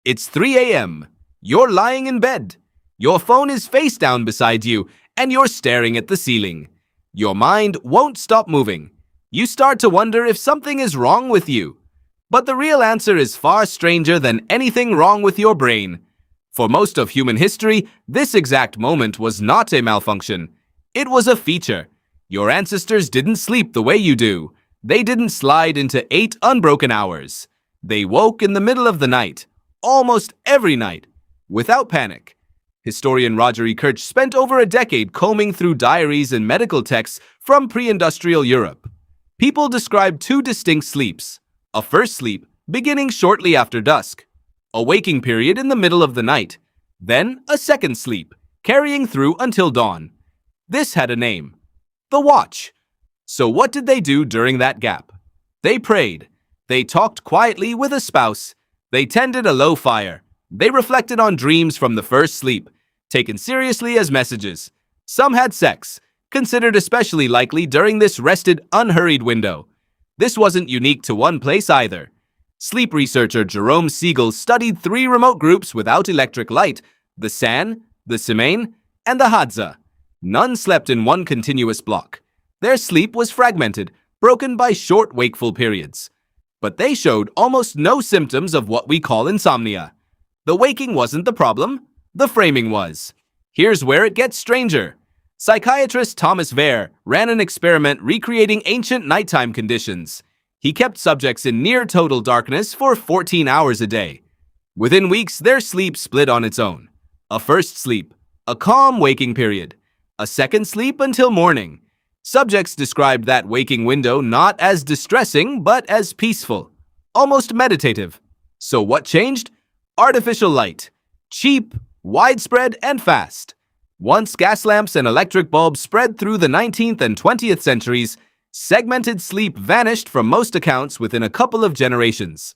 It's 3 a.m. You're lying in bed. Your phone is face down beside you, and you're staring at the ceiling. Your mind won't stop moving. You start to wonder if something is wrong with you. But the real answer is far stranger than anything wrong with your brain. For most of human history, this exact moment was not a malfunction. It was a feature. Your ancestors didn't sleep the way you do. They didn't slide into 8 unbroken hours. They woke in the middle of the night, almost every night, without panic. Historian Roger Ekirch spent over a decade combing through diaries and medical texts from pre-industrial Europe. People described 2 distinct sleeps: a first sleep, beginning shortly after dusk, a waking period in the middle of the night, then a second sleep, carrying through until dawn. This had a name: the watch. So what did they do during that gap? They prayed. They talked quietly with a spouse. They tended a low fire. They reflected on dreams from the first sleep, taken seriously as messages. Some had sex, considered especially likely during this rested, unhurried window. This wasn't unique to one place either. Sleep researcher Jerome Siegel studied 3 remote groups without electric light: the San, the Semaine, and the Hadza. None slept in one continuous block. Their sleep was fragmented, broken by short wakeful periods. But they showed almost no symptoms of what we call insomnia. The waking wasn't the problem, the framing was. Here's where it gets stranger. Psychiatrist Thomas Wehr ran an experiment recreating ancient nighttime conditions. He kept subjects in near total darkness for 14 hours a day. Within weeks, their sleep split on its own. A first sleep, a calm waking period. A second sleep until morning. Subjects described that waking window not as distressing, but as peaceful, almost meditative. So what changed? Artificial light. Cheap, widespread, and fast. Once gas lamps and electric bulbs spread through the 19th and 20th centuries, segmented sleep vanished from most accounts within a couple of generations.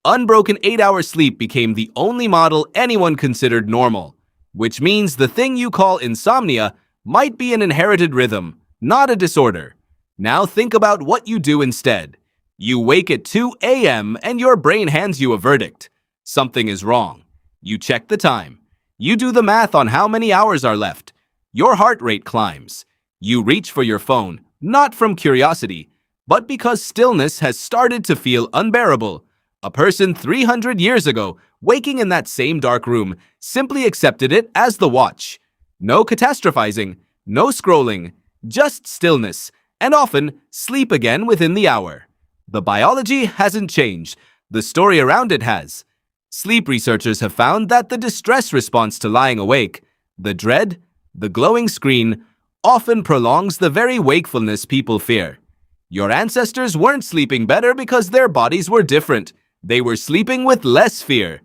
Unbroken 8-hour sleep became the only model anyone considered normal, which means the thing you call insomnia might be an inherited rhythm, not a disorder. Now think about what you do instead. You wake at 2 a.m. and your brain hands you a verdict. Something is wrong. You check the time. You do the math on how many hours are left. Your heart rate climbs. You reach for your phone, not from curiosity, but because stillness has started to feel unbearable. A person 300 years ago, waking in that same dark room, simply accepted it as the watch. No catastrophizing, no scrolling, just stillness, and often sleep again within the hour. The biology hasn't changed. The story around it has. Sleep researchers have found that the distress response to lying awake, the dread, the glowing screen, often prolongs the very wakefulness people fear. Your ancestors weren't sleeping better because their bodies were different. They were sleeping with less fear.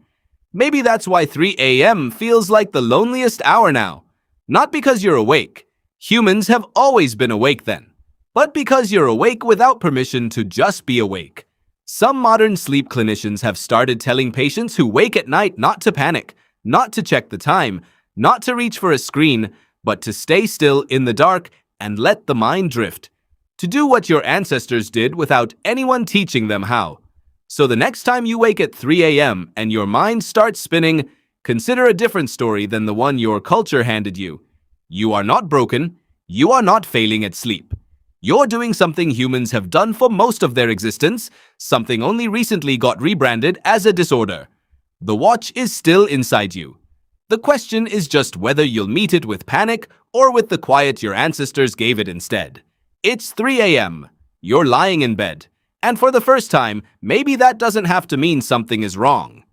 Maybe that's why 3 a.m. feels like the loneliest hour now. Not because you're awake. Humans have always been awake then. But because you're awake without permission to just be awake. Some modern sleep clinicians have started telling patients who wake at night not to panic, not to check the time, not to reach for a screen, but to stay still in the dark and let the mind drift. To do what your ancestors did without anyone teaching them how. So the next time you wake at 3 a.m. and your mind starts spinning, consider a different story than the one your culture handed you. You are not broken. You are not failing at sleep. You're doing something humans have done for most of their existence, something only recently got rebranded as a disorder. The watch is still inside you. The question is just whether you'll meet it with panic or with the quiet your ancestors gave it instead. It's 3 a.m. You're lying in bed. And for the first time, maybe that doesn't have to mean something is wrong.